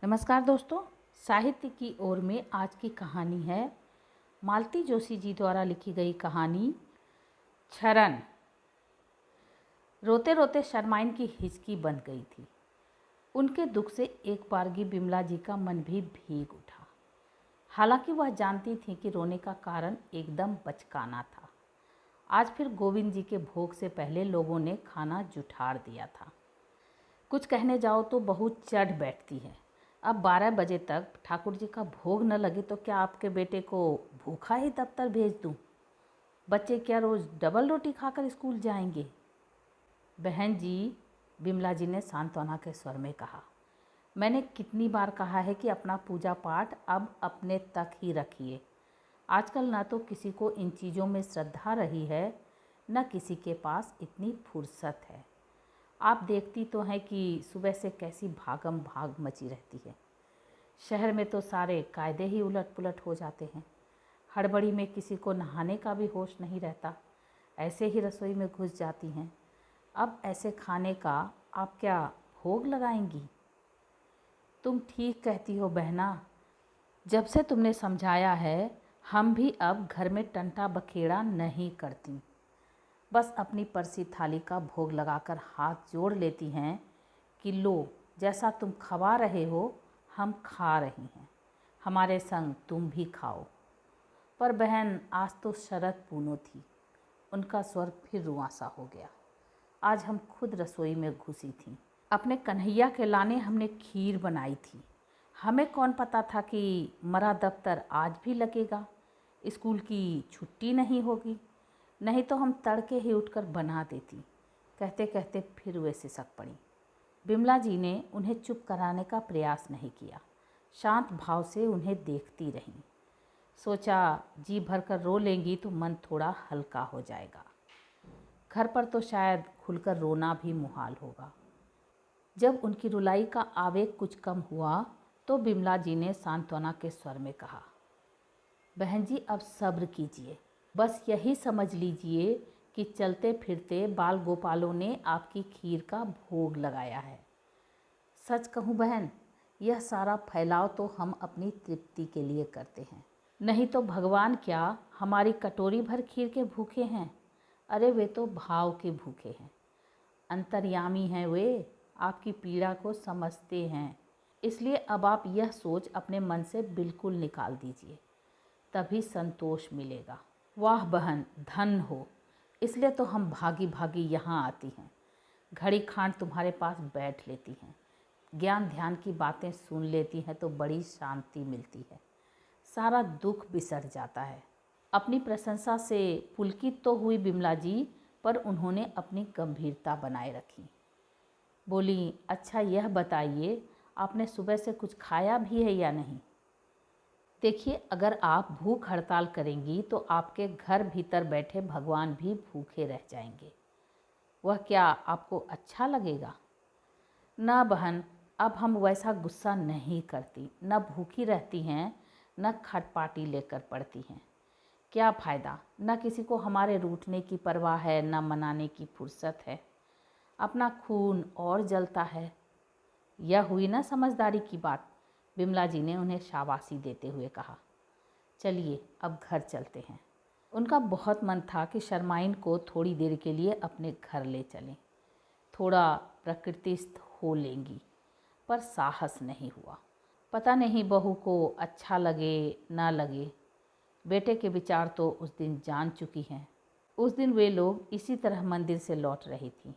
नमस्कार दोस्तों, साहित्य की ओर में आज की कहानी है मालती जोशी जी द्वारा लिखी गई कहानी क्षरण। रोते रोते शर्माइन की हिचकी बंध गई थी। उनके दुख से एक बारगी बिमला जी का मन भी भीग उठा। हालांकि वह जानती थी कि रोने का कारण एकदम बचकाना था। आज फिर गोविंद जी के भोग से पहले लोगों ने खाना जुठार दिया था। कुछ कहने जाओ तो बहू चढ़ बैठती है। अब 12 बजे तक ठाकुर जी का भोग न लगे तो क्या आपके बेटे को भूखा ही दफ्तर भेज दूं? बच्चे क्या रोज़ डबल रोटी खाकर स्कूल जाएंगे? बहन जी, बिमला जी ने सांत्वना के स्वर में कहा, मैंने कितनी बार कहा है कि अपना पूजा पाठ अब अपने तक ही रखिए। आजकल ना तो किसी को इन चीज़ों में श्रद्धा रही है, न किसी के पास इतनी फुर्सत है। आप देखती तो हैं कि सुबह से कैसी भागम भाग मची रहती है। शहर में तो सारे कायदे ही उलट पुलट हो जाते हैं। हड़बड़ी में किसी को नहाने का भी होश नहीं रहता, ऐसे ही रसोई में घुस जाती हैं। अब ऐसे खाने का आप क्या भोग लगाएंगी? तुम ठीक कहती हो बहना। जब से तुमने समझाया है, हम भी अब घर में टंटा बखेड़ा नहीं करती। बस अपनी परसी थाली का भोग लगाकर हाथ जोड़ लेती हैं कि लो, जैसा तुम खवा रहे हो हम खा रही हैं, हमारे संग तुम भी खाओ। पर बहन, आज तो शरद पूनो थी। उनका स्वर फिर रुआंसा हो गया। आज हम खुद रसोई में घुसी थीं। अपने कन्हैया के लाने हमने खीर बनाई थी। हमें कौन पता था कि मरा दफ्तर आज भी लगेगा, स्कूल की छुट्टी नहीं होगी। नहीं तो हम तड़के ही उठकर बना देती। कहते कहते फिर वे सिसक पड़ी। बिमला जी ने उन्हें चुप कराने का प्रयास नहीं किया। शांत भाव से उन्हें देखती रहीं। सोचा, जी भरकर रो लेंगी तो मन थोड़ा हल्का हो जाएगा। घर पर तो शायद खुलकर रोना भी मुहाल होगा। जब उनकी रुलाई का आवेग कुछ कम हुआ तो बिमला जी ने सांत्वना के स्वर में कहा, बहन जी अब सब्र कीजिए। बस यही समझ लीजिए कि चलते फिरते बाल गोपालों ने आपकी खीर का भोग लगाया है। सच कहूँ बहन, यह सारा फैलाव तो हम अपनी तृप्ति के लिए करते हैं, नहीं तो भगवान क्या हमारी कटोरी भर खीर के भूखे हैं? अरे वे तो भाव के भूखे हैं। अंतर्यामी हैं वे, आपकी पीड़ा को समझते हैं। इसलिए अब आप यह सोच अपने मन से बिल्कुल निकाल दीजिए, तभी संतोष मिलेगा। वाह बहन, धन हो। इसलिए तो हम भागी भागी यहाँ आती हैं, घड़ी खांड तुम्हारे पास बैठ लेती हैं, ज्ञान ध्यान की बातें सुन लेती हैं तो बड़ी शांति मिलती है, सारा दुख बिसर जाता है। अपनी प्रशंसा से पुलकित तो हुई बिमला जी, पर उन्होंने अपनी गंभीरता बनाए रखी। बोली, अच्छा यह बताइए, आपने सुबह से कुछ खाया भी है या नहीं? देखिए, अगर आप भूख हड़ताल करेंगी तो आपके घर भीतर बैठे भगवान भी भूखे रह जाएंगे। वह क्या आपको अच्छा लगेगा? ना बहन, अब हम वैसा गुस्सा नहीं करती, न भूखी रहती हैं, न खटपाटी लेकर पड़ती हैं। क्या फ़ायदा? न किसी को हमारे रूठने की परवाह है, न मनाने की फुर्सत है। अपना खून और जलता है। यह हुई ना समझदारी की बात। बिमला जी ने उन्हें शाबाशी देते हुए कहा, चलिए अब घर चलते हैं। उनका बहुत मन था कि शर्माइन को थोड़ी देर के लिए अपने घर ले चलें, थोड़ा प्रकृतिस्थ हो लेंगी, पर साहस नहीं हुआ। पता नहीं बहू को अच्छा लगे ना लगे, बेटे के विचार तो उस दिन जान चुकी हैं। उस दिन वे लोग इसी तरह मंदिर से लौट रही थीं।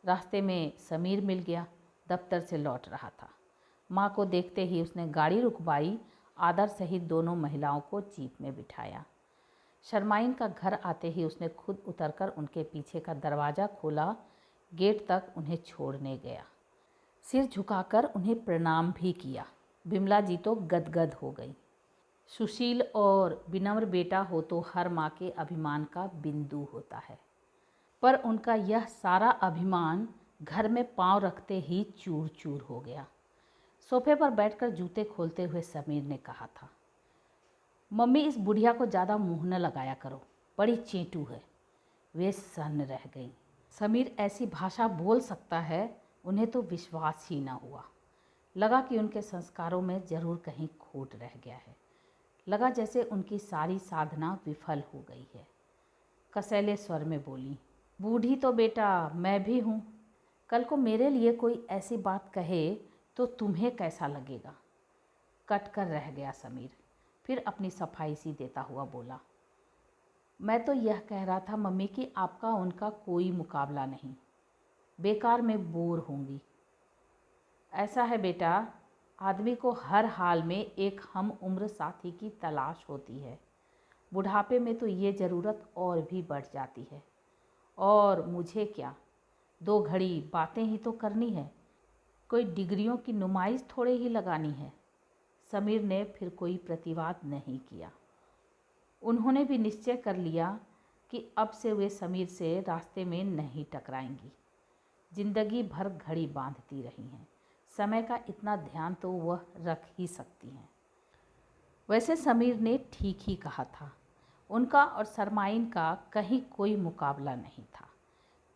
रास्ते में समीर मिल गया, दफ्तर से लौट रहा था। माँ को देखते ही उसने गाड़ी रुकवाई, आदर सहित दोनों महिलाओं को जीप में बिठाया। शर्माइन का घर आते ही उसने खुद उतरकर उनके पीछे का दरवाज़ा खोला, गेट तक उन्हें छोड़ने गया। सिर झुकाकर उन्हें प्रणाम भी किया। बिमला जी तो गदगद हो गई। सुशील और विनम्र बेटा हो तो हर माँ के अभिमान का बिंदु होता है, पर उनका यह सारा अभिमान घर में पांव रखते ही चूर चूर हो गया। सोफे पर बैठकर जूते खोलते हुए समीर ने कहा था, मम्मी इस बुढ़िया को ज़्यादा मुँह न लगाया करो, बड़ी चेंटू है। वे सन्न रह गई। समीर ऐसी भाषा बोल सकता है, उन्हें तो विश्वास ही न हुआ। लगा कि उनके संस्कारों में जरूर कहीं खोट रह गया है। लगा जैसे उनकी सारी साधना विफल हो गई है। कसैले स्वर में बोली, बूढ़ी तो बेटा मैं भी हूँ, कल को मेरे लिए कोई ऐसी बात कहे तो तुम्हें कैसा लगेगा। कट कर रह गया समीर। फिर अपनी सफाई सी देता हुआ बोला, मैं तो यह कह रहा था मम्मी कि आपका उनका कोई मुकाबला नहीं, बेकार में बोर होंगी। ऐसा है बेटा, आदमी को हर हाल में एक हम उम्र साथी की तलाश होती है। बुढ़ापे में तो ये ज़रूरत और भी बढ़ जाती है। और मुझे क्या, 2 घड़ी बातें ही तो करनी है, कोई डिग्रियों की नुमाइश थोड़े ही लगानी है। समीर ने फिर कोई प्रतिवाद नहीं किया। उन्होंने भी निश्चय कर लिया कि अब से वे समीर से रास्ते में नहीं टकराएंगी। जिंदगी भर घड़ी बांधती रही हैं, समय का इतना ध्यान तो वह रख ही सकती हैं। वैसे समीर ने ठीक ही कहा था, उनका और सरमाइन का कहीं कोई मुकाबला नहीं था,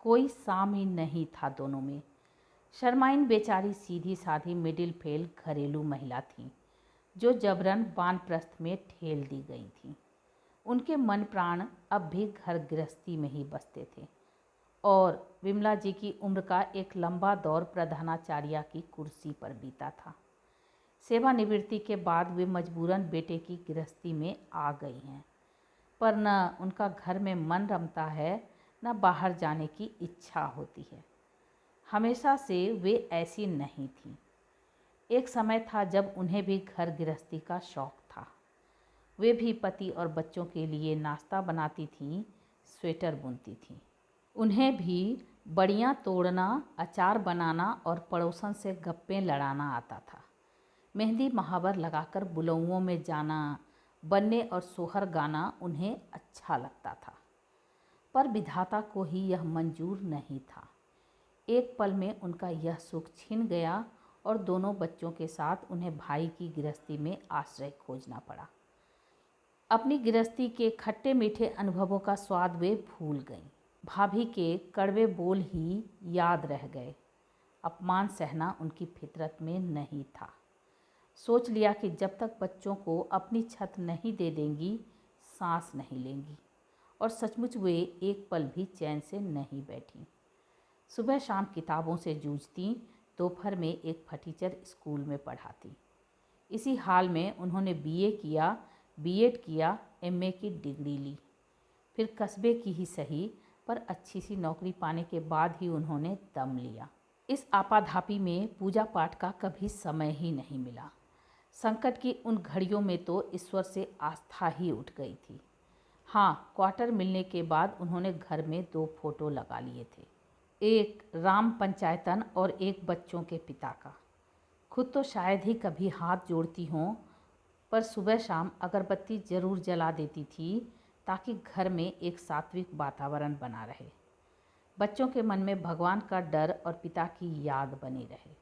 कोई सामी नहीं था दोनों में। शर्माइन बेचारी सीधी साधी मिडिल फेल घरेलू महिला थी, जो जबरन वानप्रस्थ में ठेल दी गई थी। उनके मन प्राण अब भी घर गृहस्थी में ही बसते थे और विमला जी की उम्र का एक लंबा दौर प्रधानाचार्या की कुर्सी पर बीता था। सेवानिवृत्ति के बाद वे मजबूरन बेटे की गृहस्थी में आ गई हैं, पर न उनका घर में मन रमता है, न बाहर जाने की इच्छा होती है। हमेशा से वे ऐसी नहीं थीं। एक समय था जब उन्हें भी घर गृहस्थी का शौक था। वे भी पति और बच्चों के लिए नाश्ता बनाती थीं, स्वेटर बुनती थीं। उन्हें भी बड़ियाँ तोड़ना, अचार बनाना और पड़ोसन से गप्पें लड़ाना आता था। मेहंदी महावर लगाकर बुलौओं में जाना, बनने और सोहर गाना उन्हें अच्छा लगता था। पर विधाता को ही यह मंजूर नहीं था। एक पल में उनका यह सुख छिन गया और दोनों बच्चों के साथ उन्हें भाई की गृहस्थी में आश्रय खोजना पड़ा। अपनी गृहस्थी के खट्टे मीठे अनुभवों का स्वाद वे भूल गईं। भाभी के कड़वे बोल ही याद रह गए। अपमान सहना उनकी फितरत में नहीं था। सोच लिया कि जब तक बच्चों को अपनी छत नहीं दे देंगी, सांस नहीं लेंगी। और सचमुच वे एक पल भी चैन से नहीं बैठी। सुबह शाम किताबों से जूझती, दोपहर में एक फटीचर स्कूल में पढ़ाती। इसी हाल में उन्होंने बीए किया, बीएड किया, एमए की डिग्री ली। फिर कस्बे की ही सही, पर अच्छी सी नौकरी पाने के बाद ही उन्होंने दम लिया। इस आपाधापी में पूजा पाठ का कभी समय ही नहीं मिला। संकट की उन घड़ियों में तो ईश्वर से आस्था ही उठ गई थी। हाँ, क्वार्टर मिलने के बाद उन्होंने घर में 2 फोटो लगा लिए थे, एक राम पंचायतन और एक बच्चों के पिता का। खुद तो शायद ही कभी हाथ जोड़ती हों, पर सुबह शाम अगरबत्ती जरूर जला देती थी, ताकि घर में एक सात्विक वातावरण बना रहे, बच्चों के मन में भगवान का डर और पिता की याद बनी रहे।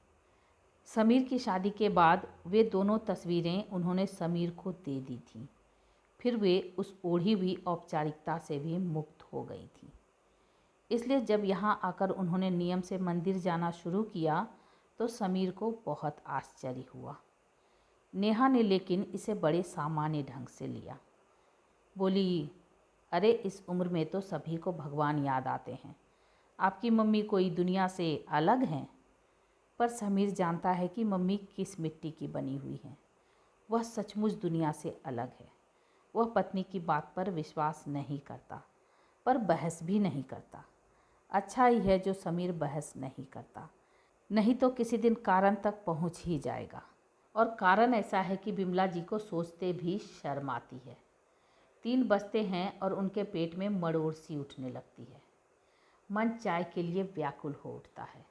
समीर की शादी के बाद वे दोनों तस्वीरें उन्होंने समीर को दे दी थीं। फिर वे उस ओढ़ी हुई औपचारिकता से भी मुक्त हो गई थी। इसलिए जब यहाँ आकर उन्होंने नियम से मंदिर जाना शुरू किया तो समीर को बहुत आश्चर्य हुआ। नेहा ने लेकिन इसे बड़े सामान्य ढंग से लिया। बोली, अरे इस उम्र में तो सभी को भगवान याद आते हैं, आपकी मम्मी कोई दुनिया से अलग हैं? पर समीर जानता है कि मम्मी किस मिट्टी की बनी हुई हैं। वह सचमुच दुनिया से अलग है। वह पत्नी की बात पर विश्वास नहीं करता, पर बहस भी नहीं करता। अच्छा ही है जो समीर बहस नहीं करता, नहीं तो किसी दिन कारण तक पहुंच ही जाएगा। और कारण ऐसा है कि बिमला जी को सोचते भी शर्म आती है। 3 बजते हैं और उनके पेट में मड़ोड़ सी उठने लगती है। मन चाय के लिए व्याकुल हो उठता है।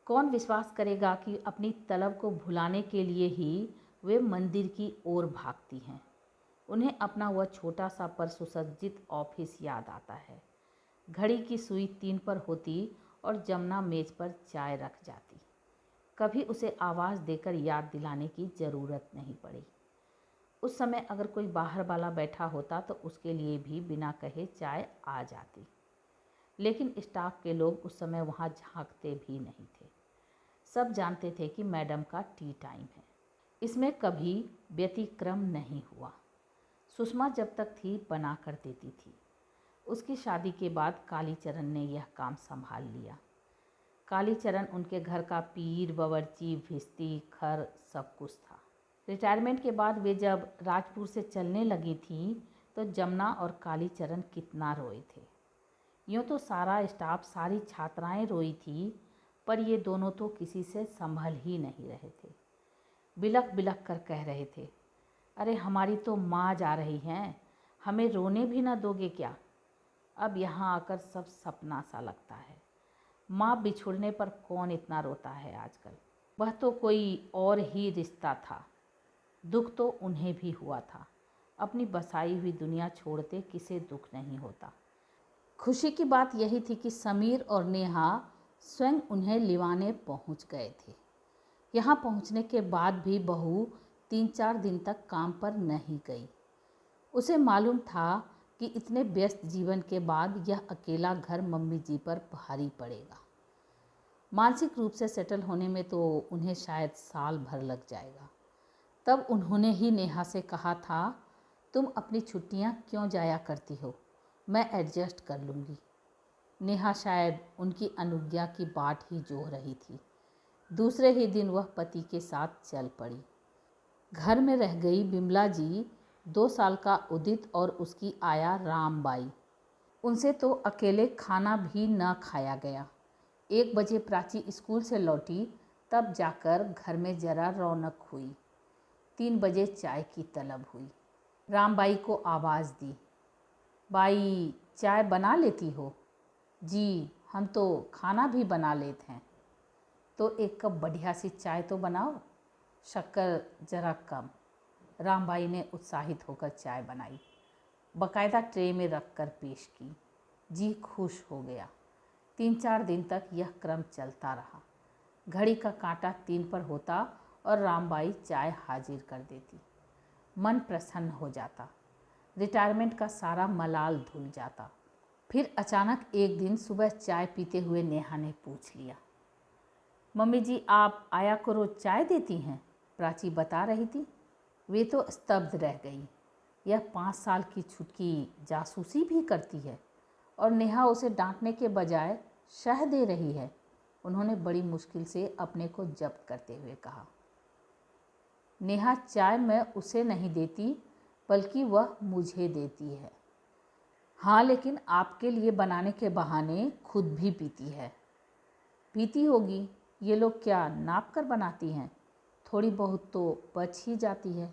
कौन विश्वास करेगा कि अपनी तलब को भुलाने के लिए ही वे मंदिर की ओर भागती हैं। उन्हें अपना वह छोटा सा पर सुसज्जित ऑफिस याद आता है। घड़ी की सुई 3 पर होती और जमुना मेज पर चाय रख जाती। कभी उसे आवाज़ देकर याद दिलाने की ज़रूरत नहीं पड़ी। उस समय अगर कोई बाहर वाला बैठा होता तो उसके लिए भी बिना कहे चाय आ जाती। लेकिन स्टाफ के लोग उस समय वहाँ झांकते भी नहीं थे। सब जानते थे कि मैडम का टी टाइम है। इसमें कभी व्यतिक्रम नहीं हुआ। सुषमा जब तक थी बना कर देती थी। उसकी शादी के बाद कालीचरण ने यह काम संभाल लिया। कालीचरण उनके घर का पीर, बावर्ची, भिस्ती, खर सब कुछ था। रिटायरमेंट के बाद वे जब राजपुर से चलने लगी थीं तो जमुना और कालीचरण कितना रोए थे। यूँ तो सारा स्टाफ, सारी छात्राएं रोई थी, पर ये दोनों तो किसी से संभल ही नहीं रहे थे। बिलख बिलख कर कह रहे थे, अरे हमारी तो माँ जा रही हैं, हमें रोने भी ना दोगे क्या? अब यहाँ आकर सब सपना सा लगता है। माँ बिछुड़ने पर कौन इतना रोता है आजकल? वह तो कोई और ही रिश्ता था। दुख तो उन्हें भी हुआ था। अपनी बसाई हुई दुनिया छोड़ते किसे दुख नहीं होता। खुशी की बात यही थी कि समीर और नेहा स्वयं उन्हें लिवाने पहुंच गए थे। यहाँ पहुंचने के बाद भी बहू 3-4 दिन तक काम पर नहीं गई। उसे मालूम था कि इतने व्यस्त जीवन के बाद यह अकेला घर मम्मी जी पर भारी पड़ेगा। मानसिक रूप से सेटल होने में तो उन्हें शायद साल भर लग जाएगा। तब उन्होंने ही नेहा से कहा था, तुम अपनी छुट्टियां क्यों जाया करती हो, मैं एडजस्ट कर लूँगी। नेहा शायद उनकी अनुज्ञा की बाट ही जोह रही थी। दूसरे ही दिन वह पति के साथ चल पड़ी। घर में रह गई बिमला जी, 2 साल का उदित और उसकी आया रामबाई। उनसे तो अकेले खाना भी न खाया गया। 1 बजे प्राची स्कूल से लौटी, तब जाकर घर में जरा रौनक हुई। 3 बजे चाय की तलब हुई। रामबाई को आवाज़ दी, बाई चाय बना लेती हो? जी, हम तो खाना भी बना लेते हैं। तो 1 कप बढ़िया सी चाय तो बनाओ, शक्कर जरा कम। रामबाई ने उत्साहित होकर चाय बनाई, बाकायदा ट्रे में रख कर पेश की। जी खुश हो गया। 3-4 दिन तक यह क्रम चलता रहा। घड़ी का कांटा 3 पर होता और रामबाई चाय हाजिर कर देती। मन प्रसन्न हो जाता। रिटायरमेंट का सारा मलाल धुल जाता। फिर अचानक एक दिन सुबह चाय पीते हुए नेहा ने पूछ लिया, मम्मी जी आप आया को रोज चाय देती हैं? प्राची बता रही थी। वे तो स्तब्ध रह गई। यह 5 साल की छुटकी जासूसी भी करती है और नेहा उसे डांटने के बजाय शह दे रही है। उन्होंने बड़ी मुश्किल से अपने को जब्त करते हुए कहा, नेहा चाय मैं उसे नहीं देती, बल्कि वह मुझे देती है। हाँ, लेकिन आपके लिए बनाने के बहाने खुद भी पीती है। पीती होगी, ये लोग क्या नाप कर बनाती हैं? थोड़ी बहुत तो बच ही जाती है।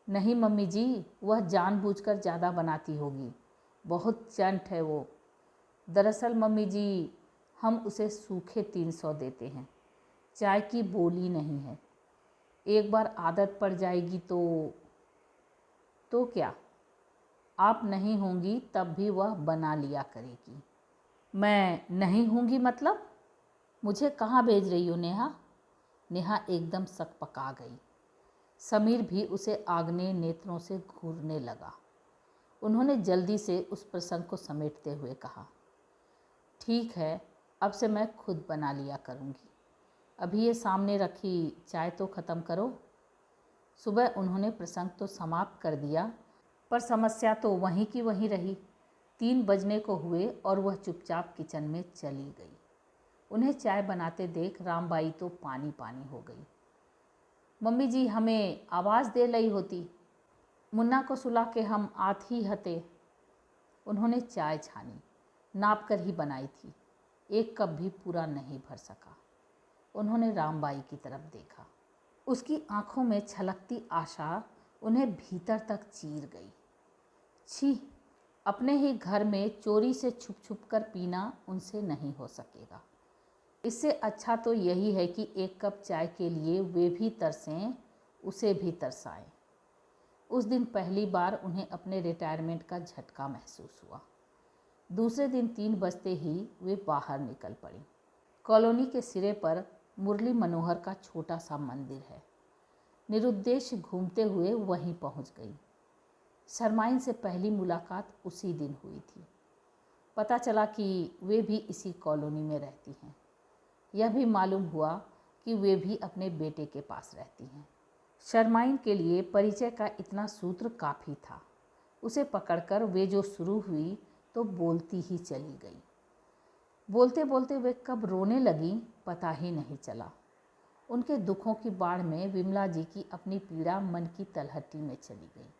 नहीं मम्मी जी, वह जानबूझकर ज़्यादा बनाती होगी, बहुत चंट है वो। दरअसल मम्मी जी, हम उसे सूखे 300 देते हैं, चाय की बोली नहीं है। एक बार आदत पड़ जाएगी तो क्या? आप नहीं होंगी तब भी वह बना लिया करेगी। मैं नहीं होंगी मतलब? मुझे कहाँ भेज रही हो नेहा? नेहा एकदम सकपका गई। समीर भी उसे आग्नेय नेत्रों से घूरने लगा। उन्होंने जल्दी से उस प्रसंग को समेटते हुए कहा, ठीक है, अब से मैं खुद बना लिया करूँगी। अभी ये सामने रखी चाय तो ख़त्म करो। सुबह उन्होंने प्रसंग तो समाप्त कर दिया, पर समस्या तो वहीं की वहीं रही। 3 बजने को हुए और वह चुपचाप किचन में चली गई। उन्हें चाय बनाते देख रामबाई तो पानी पानी हो गई। मम्मी जी हमें आवाज़ दे लई होती, मुन्ना को सुला के हम आत ही हते। उन्होंने चाय छानी, नाप कर ही बनाई थी। 1 कप भी पूरा नहीं भर सका। उन्होंने रामबाई की तरफ देखा। उसकी आंखों में छलकती आशा उन्हें भीतर तक चीर गई। छी, अपने ही घर में चोरी से छुप छुप कर पीना उनसे नहीं हो सकेगा। इससे अच्छा तो यही है कि 1 कप चाय के लिए वे भी तरसें, उसे भी तरसाएं। उस दिन पहली बार उन्हें अपने रिटायरमेंट का झटका महसूस हुआ। दूसरे दिन 3 बजते ही वे बाहर निकल पड़ी। कॉलोनी के सिरे पर मुरली मनोहर का छोटा सा मंदिर है। निरुद्देश्य घूमते हुए वहीं पहुंच गई। शर्माइन से पहली मुलाकात उसी दिन हुई थी। पता चला कि वे भी इसी कॉलोनी में रहती हैं। यह भी मालूम हुआ कि वे भी अपने बेटे के पास रहती हैं। शर्माइन के लिए परिचय का इतना सूत्र काफ़ी था। उसे पकड़कर वे जो शुरू हुई तो बोलती ही चली गई। बोलते बोलते वे कब रोने लगी पता ही नहीं चला। उनके दुखों की बाढ़ में विमला जी की अपनी पीड़ा मन की तलहटी में चली गई।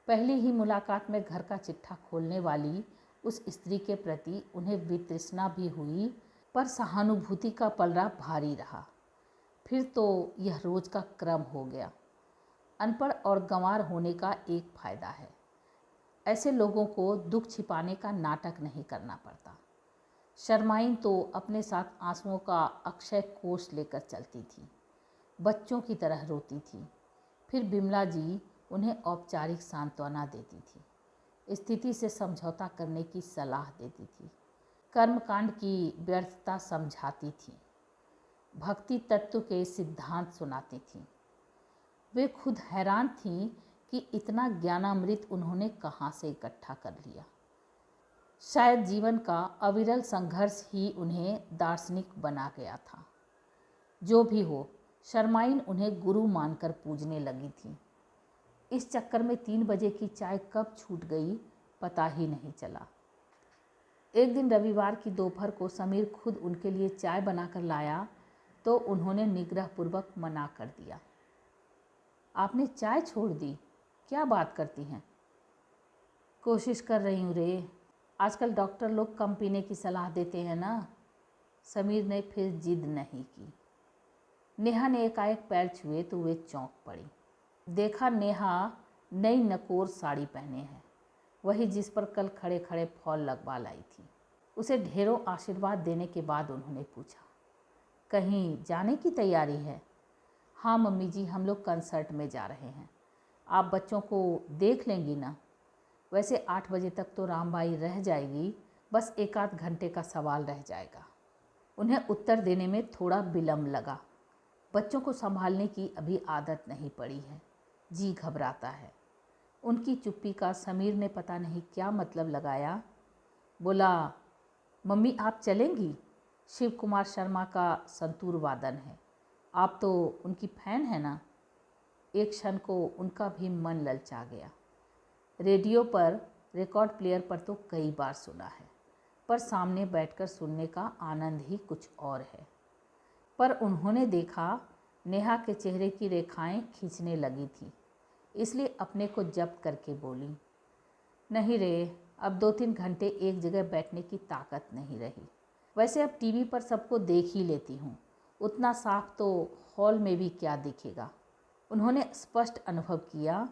पहली ही मुलाकात में घर का चिट्ठा खोलने वाली उस स्त्री के प्रति उन्हें वितृष्णा भी हुई, पर सहानुभूति का पलड़ा भारी रहा। फिर तो यह रोज का क्रम हो गया। अनपढ़ और गंवार होने का एक फायदा है, ऐसे लोगों को दुख छिपाने का नाटक नहीं करना पड़ता। शर्माइन तो अपने साथ आंसुओं का अक्षय कोष लेकर चलती थी, बच्चों की तरह रोती थी। फिर बिमला जी उन्हें औपचारिक सांत्वना देती थी, स्थिति से समझौता करने की सलाह देती थी, कर्मकांड की व्यर्थता समझाती थी, भक्ति तत्व के सिद्धांत सुनाती थी। वे खुद हैरान थीं कि इतना ज्ञानामृत उन्होंने कहाँ से इकट्ठा कर लिया। शायद जीवन का अविरल संघर्ष ही उन्हें दार्शनिक बना गया था। जो भी हो, शर्माइन उन्हें गुरु मानकर पूजने लगी थी। इस चक्कर में 3 बजे की चाय कब छूट गई पता ही नहीं चला। एक दिन रविवार की दोपहर को समीर खुद उनके लिए चाय बनाकर लाया तो उन्होंने निग्रहपूर्वक मना कर दिया। आपने चाय छोड़ दी, क्या बात करती हैं? कोशिश कर रही हूँ रे, आजकल डॉक्टर लोग कम पीने की सलाह देते हैं ना। समीर ने फिर जिद नहीं की। नेहा ने एकाएक पैर छुए तो वे चौंक पड़ी। देखा नेहा नई नकोर साड़ी पहने हैं, वही जिस पर कल खड़े खड़े फॉल लगवा लाई थी। उसे ढेरों आशीर्वाद देने के बाद उन्होंने पूछा, कहीं जाने की तैयारी है? हाँ मम्मी जी, हम लोग कंसर्ट में जा रहे हैं। आप बच्चों को देख लेंगी ना? वैसे 8 बजे तक तो रामबाई रह जाएगी, बस 1 आध घंटे का सवाल रह जाएगा। उन्हें उत्तर देने में थोड़ा विलम्ब लगा। बच्चों को संभालने की अभी आदत नहीं पड़ी है, जी घबराता है। उनकी चुप्पी का समीर ने पता नहीं क्या मतलब लगाया। बोला, मम्मी आप चलेंगी? शिव कुमार शर्मा का संतूर वादन है, आप तो उनकी फैन है ना? एक क्षण को उनका भी मन ललचा गया। रेडियो पर, रिकॉर्ड प्लेयर पर तो कई बार सुना है, पर सामने बैठकर सुनने का आनंद ही कुछ और है। पर उन्होंने देखा नेहा के चेहरे की रेखाएं खींचने लगी थी, इसलिए अपने को जब्त करके बोली, नहीं रे, अब 2-3 घंटे एक जगह बैठने की ताकत नहीं रही। वैसे अब टीवी पर सबको देख ही लेती हूँ, उतना साफ तो हॉल में भी क्या दिखेगा। उन्होंने स्पष्ट अनुभव किया,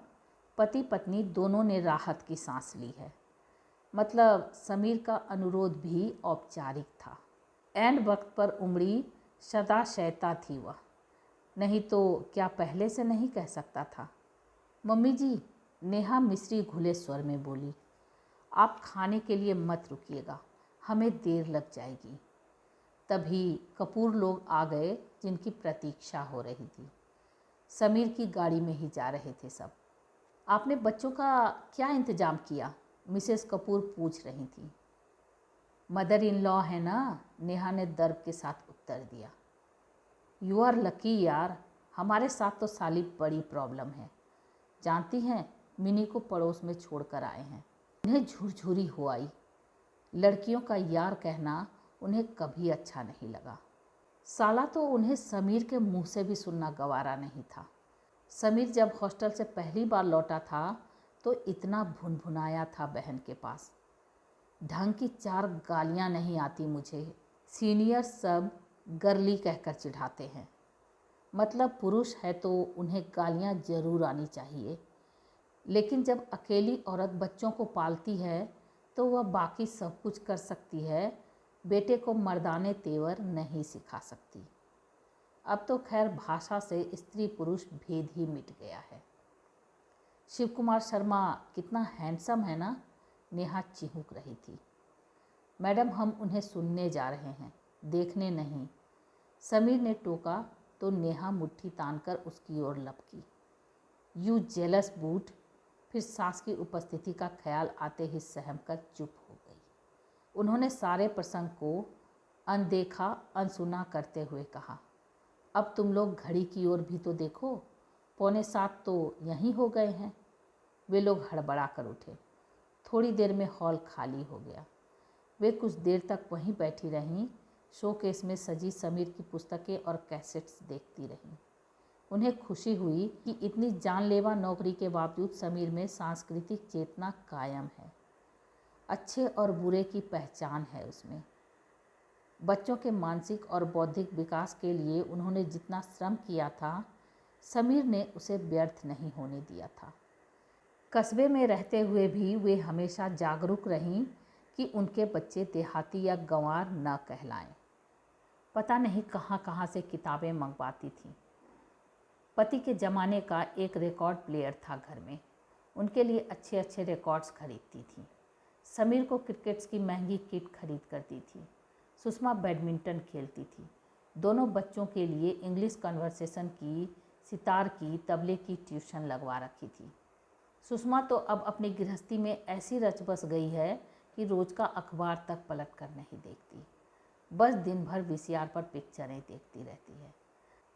पति पत्नी दोनों ने राहत की सांस ली है। मतलब समीर का अनुरोध भी औपचारिक था। ऐन वक्त पर उमड़ी सदाशयता थी वह, नहीं तो क्या पहले से नहीं कह सकता था? मम्मी जी, नेहा मिश्री घुले स्वर में बोली, आप खाने के लिए मत रुकिएगा, हमें देर लग जाएगी। तभी कपूर लोग आ गए जिनकी प्रतीक्षा हो रही थी। समीर की गाड़ी में ही जा रहे थे सब। आपने बच्चों का क्या इंतजाम किया? मिसेस कपूर पूछ रही थी। मदर इन लॉ है ना, नेहा ने दर्प के साथ उत्तर दिया। यू आर लकी यार, हमारे साथ तो साली बड़ी प्रॉब्लम है। जानती हैं, मिनी को पड़ोस में छोड़कर आए हैं। उन्हें झुरझुरी हो आई। लड़कियों का यार कहना उन्हें कभी अच्छा नहीं लगा। साला तो उन्हें समीर के मुंह से भी सुनना गवारा नहीं था। समीर जब हॉस्टल से पहली बार लौटा था तो इतना भुनभुनाया था बहन के पास, ढंग की 4 गालियां नहीं आती मुझे, सीनियर सब गर्ली कहकर चिढ़ाते हैं। मतलब पुरुष है तो उन्हें गालियां जरूर आनी चाहिए, लेकिन जब अकेली औरत बच्चों को पालती है तो वह बाकी सब कुछ कर सकती है, बेटे को मर्दाने तेवर नहीं सिखा सकती। अब तो खैर भाषा से स्त्री पुरुष भेद ही मिट गया है। शिव कुमार शर्मा कितना हैंडसम है ना, नेहा चिहुक रही थी। मैडम हम उन्हें सुनने जा रहे हैं, देखने नहीं। समीर ने टोका तो नेहा मुट्ठी तानकर उसकी ओर लपकी। यू जेलस बूट। फिर सास की उपस्थिति का ख्याल आते ही सहम कर चुप हो गई। उन्होंने सारे प्रसंग को अनदेखा अनसुना करते हुए कहा, अब तुम लोग घड़ी की ओर भी तो देखो, 6:45 तो यहीं हो गए हैं। वे लोग हड़बड़ा कर उठे। थोड़ी देर में हॉल खाली हो गया। वे कुछ देर तक वहीं बैठी रहीं, शोकेस में सजी समीर की पुस्तकें और कैसेट्स देखती रहीं। उन्हें खुशी हुई कि इतनी जानलेवा नौकरी के बावजूद समीर में सांस्कृतिक चेतना कायम है। अच्छे और बुरे की पहचान है उसमें। बच्चों के मानसिक और बौद्धिक विकास के लिए उन्होंने जितना श्रम किया था, समीर ने उसे व्यर्थ नहीं होने दिया था। कस्बे में रहते हुए भी वे हमेशा जागरूक रहीं कि उनके बच्चे देहाती या गंवार न कहलाएं। पता नहीं कहाँ कहाँ से किताबें मंगवाती थीं। पति के ज़माने का एक रिकॉर्ड प्लेयर था घर में। उनके लिए अच्छे अच्छे रिकॉर्ड्स खरीदती थी। समीर को क्रिकेट्स की महंगी किट खरीद कर दी थी। सुषमा बैडमिंटन खेलती थी। दोनों बच्चों के लिए इंग्लिश कन्वर्सेशन की, सितार की, तबले की ट्यूशन लगवा रखी थी। सुषमा तो अब अपनी गृहस्थी में ऐसी रच बस गई है कि रोज़ का अखबार तक पलट कर नहीं देखती, बस दिन भर वीसीआर पर पिक्चरें देखती रहती है।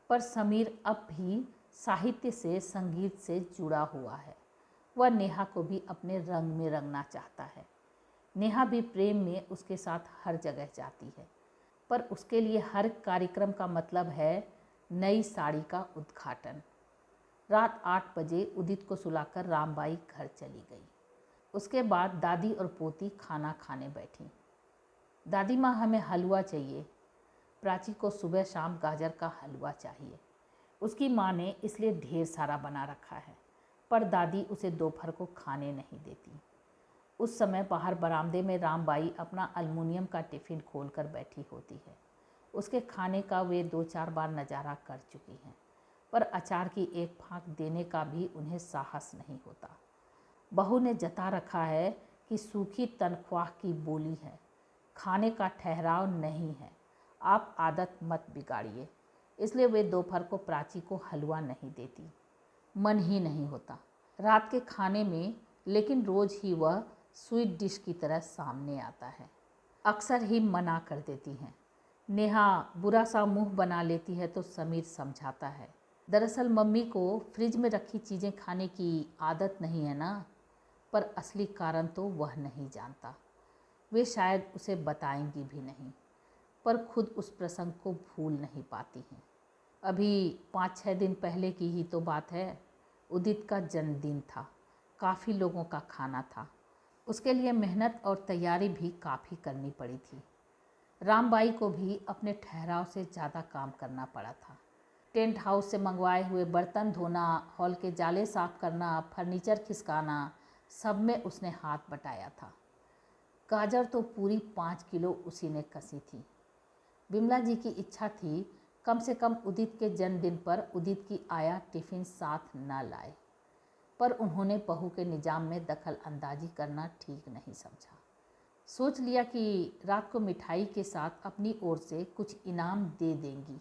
पर समीर अब भी साहित्य से, संगीत से जुड़ा हुआ है। वह नेहा को भी अपने रंग में रंगना चाहता है। नेहा भी प्रेम में उसके साथ हर जगह जाती है, पर उसके लिए हर कार्यक्रम का मतलब है नई साड़ी का उद्घाटन। रात 8 बजे उदित को सुलाकर रामबाई घर चली गई। उसके बाद दादी और पोती खाना खाने बैठी। दादी माँ, हमें हलवा चाहिए। प्राची को सुबह शाम गाजर का हलवा चाहिए। उसकी माँ ने इसलिए ढेर सारा बना रखा है, पर दादी उसे दोपहर को खाने नहीं देती। उस समय बाहर बरामदे में रामबाई अपना अल्मुनियम का टिफ़िन खोलकर बैठी होती है। उसके खाने का वे 2-4 बार नज़ारा कर चुकी हैं, पर अचार की एक फाँक देने का भी उन्हें साहस नहीं होता। बहू ने जता रखा है कि सूखी तनख्वाह की बोली है, खाने का ठहराव नहीं है, आप आदत मत बिगाड़िए। इसलिए वे दोपहर को प्राची को हलवा नहीं देती, मन ही नहीं होता रात के खाने में। लेकिन रोज़ ही वह स्वीट डिश की तरह सामने आता है। अक्सर ही मना कर देती हैं। नेहा बुरा सा मुंह बना लेती है तो समीर समझाता है, दरअसल मम्मी को फ्रिज में रखी चीज़ें खाने की आदत नहीं है ना। पर असली कारण तो वह नहीं जानता। वे शायद उसे बताएंगी भी नहीं, पर खुद उस प्रसंग को भूल नहीं पाती हैं। अभी 5-6 दिन पहले की ही तो बात है। उदित का जन्मदिन था। काफ़ी लोगों का खाना था। उसके लिए मेहनत और तैयारी भी काफ़ी करनी पड़ी थी। रामबाई को भी अपने ठहराव से ज़्यादा काम करना पड़ा था। टेंट हाउस से मंगवाए हुए बर्तन धोना, हॉल के जाले साफ करना, फर्नीचर खिसकाना, सब में उसने हाथ बटाया था। गाजर तो पूरी 5 किलो उसी ने कसी थी। बिमला जी की इच्छा थी कम से कम उदित के जन्मदिन पर उदित की आया टिफ़िन साथ न लाए, पर उन्होंने बहू के निजाम में दखल अंदाजी करना ठीक नहीं समझा। सोच लिया कि रात को मिठाई के साथ अपनी ओर से कुछ इनाम दे देंगी।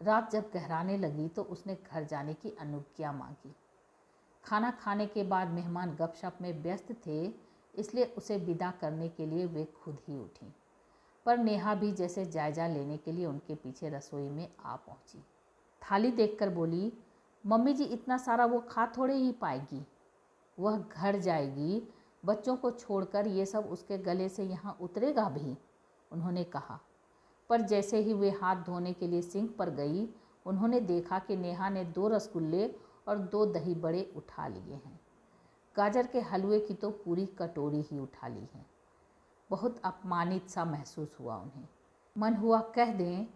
रात जब गहराने लगी तो उसने घर जाने की अनुज्ञा मांगी। खाना खाने के बाद मेहमान गपशप में व्यस्त थे, इसलिए उसे विदा करने के लिए वे खुद ही उठीं। पर नेहा भी जैसे जायज़ा लेने के लिए उनके पीछे रसोई में आ पहुंची। थाली देखकर बोली, मम्मी जी इतना सारा वो खा थोड़े ही पाएगी। वह घर जाएगी, बच्चों को छोड़कर ये सब उसके गले से यहाँ उतरेगा भी, उन्होंने कहा। पर जैसे ही वे हाथ धोने के लिए सिंक पर गई, उन्होंने देखा कि नेहा ने 2 रसगुल्ले और 2 दही बड़े उठा लिए हैं। गाजर के हलवे की तो पूरी कटोरी ही उठा ली है। बहुत अपमानित सा महसूस हुआ उन्हें। मन हुआ कह दें,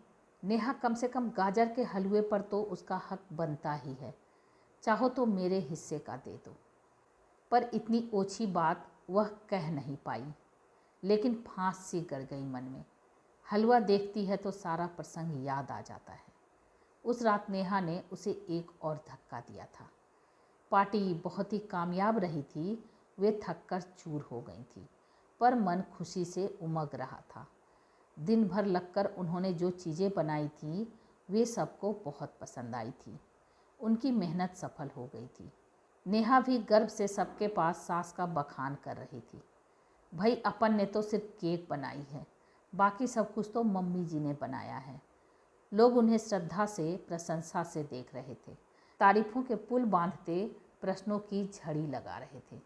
नेहा कम से कम गाजर के हलवे पर तो उसका हक बनता ही है, चाहो तो मेरे हिस्से का दे दो। पर इतनी ओछी बात वह कह नहीं पाई, लेकिन फांस सी गड़ गई मन में। हलवा देखती है तो सारा प्रसंग याद आ जाता है। उस रात नेहा ने उसे एक और धक्का दिया था। पार्टी बहुत ही कामयाब रही थी, वे थककर चूर हो गई थी, पर मन खुशी से उमग रहा था। दिन भर लगकर उन्होंने जो चीज़ें बनाई थी वे सबको बहुत पसंद आई थी। उनकी मेहनत सफल हो गई थी। नेहा भी गर्व से सबके पास सास का बखान कर रही थी, भाई अपन ने तो सिर्फ केक बनाई है, बाकी सब कुछ तो मम्मी जी ने बनाया है। लोग उन्हें श्रद्धा से, प्रशंसा से देख रहे थे। तारीफों के पुल बांधते प्रश्नों की झड़ी लगा रहे थे।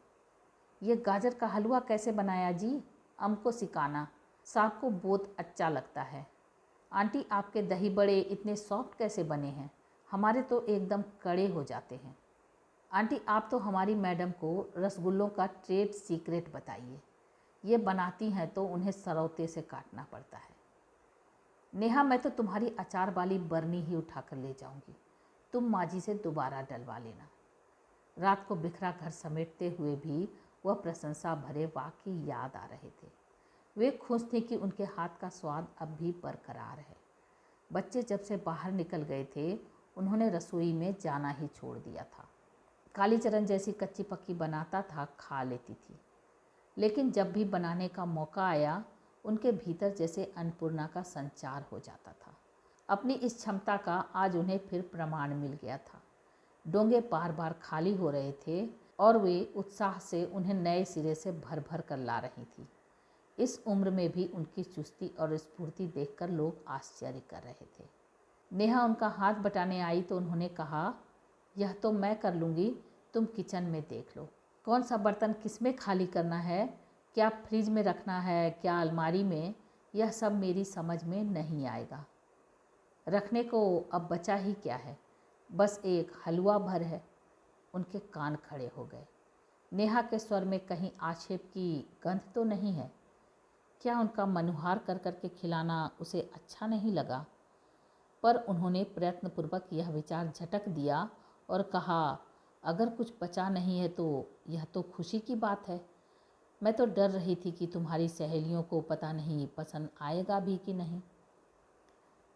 ये गाजर का हलवा कैसे बनाया जी? हमको सिखाना, साहब को बहुत अच्छा लगता है। आंटी, आपके दही बड़े इतने सॉफ्ट कैसे बने हैं? हमारे तो एकदम कड़े हो जाते हैं। आंटी, आप तो हमारी मैडम को रसगुल्लों का ट्रेड सीक्रेट बताइए। ये बनाती हैं तो उन्हें सरौते से काटना पड़ता है। नेहा, मैं तो तुम्हारी अचार वाली बरनी ही उठा कर ले जाऊंगी, तुम माजी से दोबारा डलवा लेना। रात को बिखरा घर समेटते हुए भी वह प्रशंसा भरे वाक्य याद आ रहे थे। वे खुश थे कि उनके हाथ का स्वाद अब भी बरकरार है। बच्चे जब से बाहर निकल गए थे, उन्होंने रसोई में जाना ही छोड़ दिया था। कालीचरण जैसी कच्ची पक्की बनाता था, खा लेती थी, लेकिन जब भी बनाने का मौका आया, उनके भीतर जैसे अन्नपूर्णा का संचार हो जाता था। अपनी इस क्षमता का आज उन्हें फिर प्रमाण मिल गया था। डोंगे बार बार खाली हो रहे थे और वे उत्साह से उन्हें नए सिरे से भर भर कर ला रही थी। इस उम्र में भी उनकी चुस्ती और स्फूर्ति देखकर लोग आश्चर्य कर रहे थे। नेहा उनका हाथ बटाने आई तो उन्होंने कहा, यह तो मैं कर लूँगी, तुम किचन में देख लो। कौन सा बर्तन किस में खाली करना है, क्या फ्रिज में रखना है, क्या अलमारी में, यह सब मेरी समझ में नहीं आएगा। रखने को अब बचा ही क्या है, बस एक हलवा भर है। उनके कान खड़े हो गए। नेहा के स्वर में कहीं आक्षेप की गंध तो नहीं है? क्या उनका मनुहार कर करके खिलाना उसे अच्छा नहीं लगा? पर उन्होंने प्रयत्नपूर्वक यह विचार झटक दिया और कहा, अगर कुछ बचा नहीं है तो यह तो खुशी की बात है। मैं तो डर रही थी कि तुम्हारी सहेलियों को पता नहीं पसंद आएगा भी कि नहीं।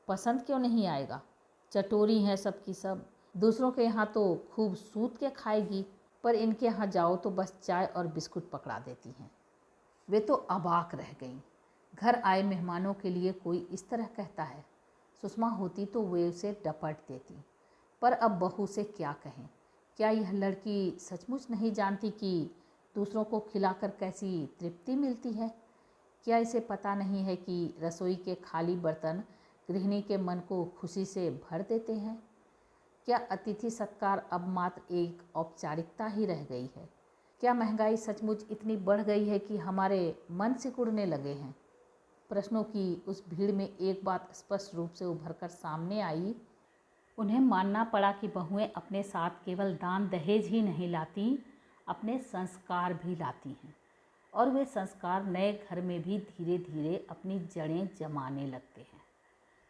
पसंद क्यों नहीं आएगा? चटोरी हैं सब की सब, दूसरों के यहाँ तो खूब सूत के खाएगी, पर इनके यहाँ जाओ तो बस चाय और बिस्कुट पकड़ा देती हैं। वे तो अबाक रह गईं। घर आए मेहमानों के लिए कोई इस तरह कहता है? सुषमा होती तो वे उसे डपट देती, पर अब बहू से क्या कहें। क्या यह लड़की सचमुच नहीं जानती कि दूसरों को खिलाकर कैसी तृप्ति मिलती है? क्या इसे पता नहीं है कि रसोई के खाली बर्तन गृहिणी के मन को खुशी से भर देते हैं? क्या अतिथि सत्कार अब मात्र एक औपचारिकता ही रह गई है? क्या महंगाई सचमुच इतनी बढ़ गई है कि हमारे मन सिकुड़ने लगे हैं? प्रश्नों की उस भीड़ में एक बात स्पष्ट रूप से उभरकर सामने आई। उन्हें मानना पड़ा कि बहुएं अपने साथ केवल दान दहेज ही नहीं लाती, अपने संस्कार भी लाती हैं, और वे संस्कार नए घर में भी धीरे धीरे अपनी जड़ें जमाने लगते हैं।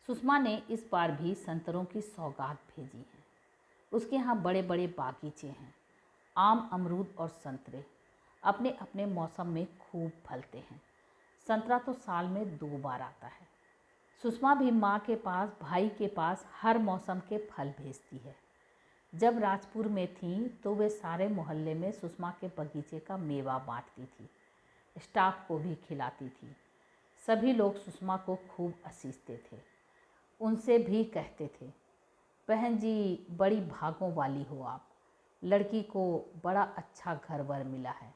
सुषमा ने इस बार भी संतरों की सौगात भेजी है। उसके यहाँ बड़े बड़े बागीचे हैं। आम, अमरूद और संतरे अपने अपने मौसम में खूब फलते हैं। संतरा तो साल में 2 बार आता है। सुषमा भी माँ के पास, भाई के पास हर मौसम के फल भेजती है। जब राजपुर में थी तो वे सारे मोहल्ले में सुषमा के बगीचे का मेवा बांटती थी, स्टाफ को भी खिलाती थी। सभी लोग सुषमा को खूब असीसते थे। उनसे भी कहते थे, बहन जी बड़ी भागों वाली हो आप, लड़की को बड़ा अच्छा घर वर मिला है,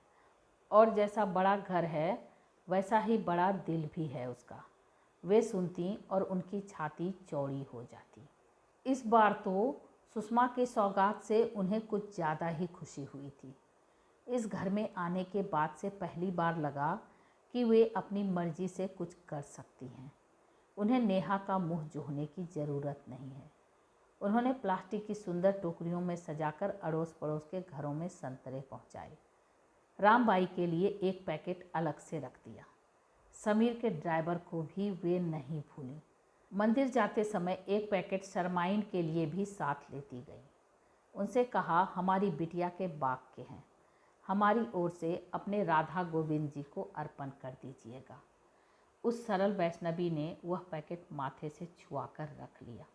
और जैसा बड़ा घर है वैसा ही बड़ा दिल भी है उसका। वे सुनती और उनकी छाती चौड़ी हो जाती। इस बार तो सुषमा की सौगात से उन्हें कुछ ज़्यादा ही खुशी हुई थी। इस घर में आने के बाद से पहली बार लगा कि वे अपनी मर्जी से कुछ कर सकती हैं। उन्हें नेहा का मुँह जोहने की ज़रूरत नहीं है। उन्होंने प्लास्टिक की सुंदर टोकरियों में सजाकर अड़ोस पड़ोस के घरों में संतरे पहुंचाए। रामबाई के लिए एक पैकेट अलग से रख दिया। समीर के ड्राइवर को भी वे नहीं भूली। मंदिर जाते समय एक पैकेट शर्माइन के लिए भी साथ लेती गई। उनसे कहा, हमारी बिटिया के बाग के हैं, हमारी ओर से अपने राधा गोविंद जी को अर्पण कर दीजिएगा। उस सरल वैष्णवी ने वह पैकेट माथे से छुआ कर रख लिया।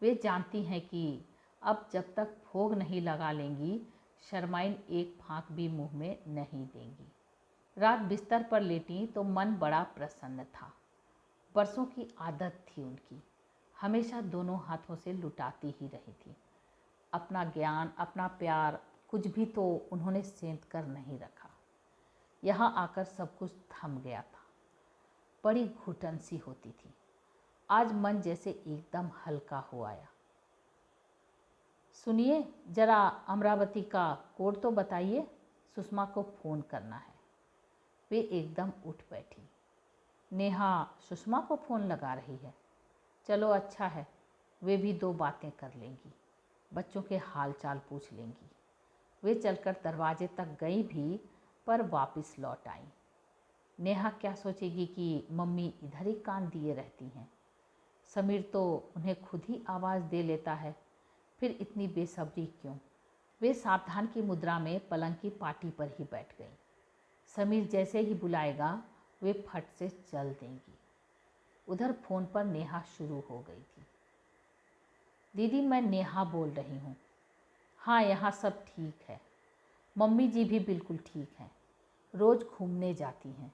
वे जानती हैं कि अब जब तक भोग नहीं लगा लेंगी, शर्माइन एक फाँक भी मुंह में नहीं देंगी। रात बिस्तर पर लेटी तो मन बड़ा प्रसन्न था। बरसों की आदत थी उनकी, हमेशा दोनों हाथों से लुटाती ही रही थी। अपना ज्ञान, अपना प्यार, कुछ भी तो उन्होंने सेंध कर नहीं रखा। यहाँ आकर सब कुछ थम गया था। बड़ी घुटन सी होती थी। आज मन जैसे एकदम हल्का हो आया। सुनिए जरा, अमरावती का कोड तो बताइए, सुषमा को फ़ोन करना है। वे एकदम उठ बैठी। नेहा सुषमा को फ़ोन लगा रही है। चलो अच्छा है, वे भी 2 बातें कर लेंगी, बच्चों के हाल चाल पूछ लेंगी। वे चलकर दरवाजे तक गई भी, पर वापस लौट आई। नेहा क्या सोचेगी कि मम्मी इधर ही कान दिए रहती हैं। समीर तो उन्हें खुद ही आवाज़ दे लेता है, फिर इतनी बेसब्री क्यों। वे सावधान की मुद्रा में पलंग की पाटी पर ही बैठ गई। समीर जैसे ही बुलाएगा वे फट से चल देंगी। उधर फ़ोन पर नेहा शुरू हो गई थी। दीदी मैं नेहा बोल रही हूँ। हाँ यहाँ सब ठीक है, मम्मी जी भी बिल्कुल ठीक हैं, रोज़ घूमने जाती हैं।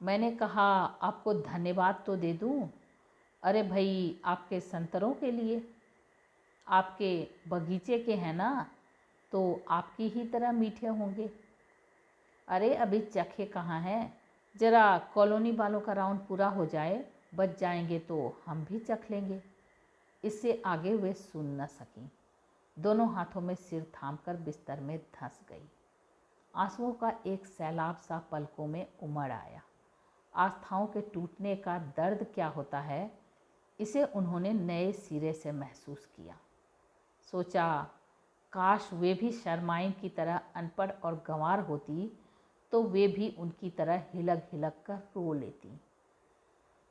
मैंने कहा आपको धन्यवाद तो दे दूँ। अरे भाई आपके संतरों के लिए, आपके बगीचे के हैं ना, तो आपकी ही तरह मीठे होंगे। अरे अभी चखे कहाँ हैं, ज़रा कॉलोनी वालों का राउंड पूरा हो जाए, बच जाएंगे तो हम भी चख लेंगे। इससे आगे वे सुन न सकीं। दोनों हाथों में सिर थामकर बिस्तर में धंस गई। आंसुओं का एक सैलाब सा पलकों में उमड़ आया। आस्थाओं के टूटने का दर्द क्या होता है, इसे उन्होंने नए सिरे से महसूस किया। सोचा काश वे भी शर्माइन की तरह अनपढ़ और गंवार होती तो वे भी उनकी तरह हिलक हिलक कर रो लेती।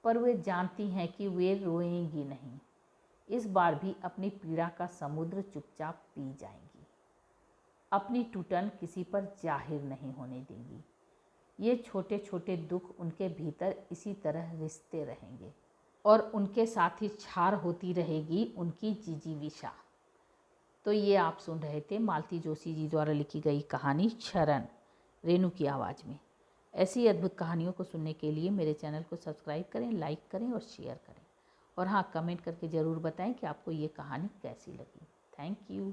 पर वे जानती हैं कि वे रोएंगी नहीं। इस बार भी अपनी पीड़ा का समुद्र चुपचाप पी जाएंगी। अपनी टूटन किसी पर जाहिर नहीं होने देंगी। ये छोटे छोटे दुख उनके भीतर इसी तरह रिश्ते रहेंगे और उनके साथ ही छार होती रहेगी उनकी जिजीविषा। तो ये आप सुन रहे थे मालती जोशी जी द्वारा लिखी गई कहानी शरण, रेणु की आवाज़ में। ऐसी अद्भुत कहानियों को सुनने के लिए मेरे चैनल को सब्सक्राइब करें, लाइक करें और शेयर करें। और हाँ, कमेंट करके ज़रूर बताएं कि आपको ये कहानी कैसी लगी। Thank you.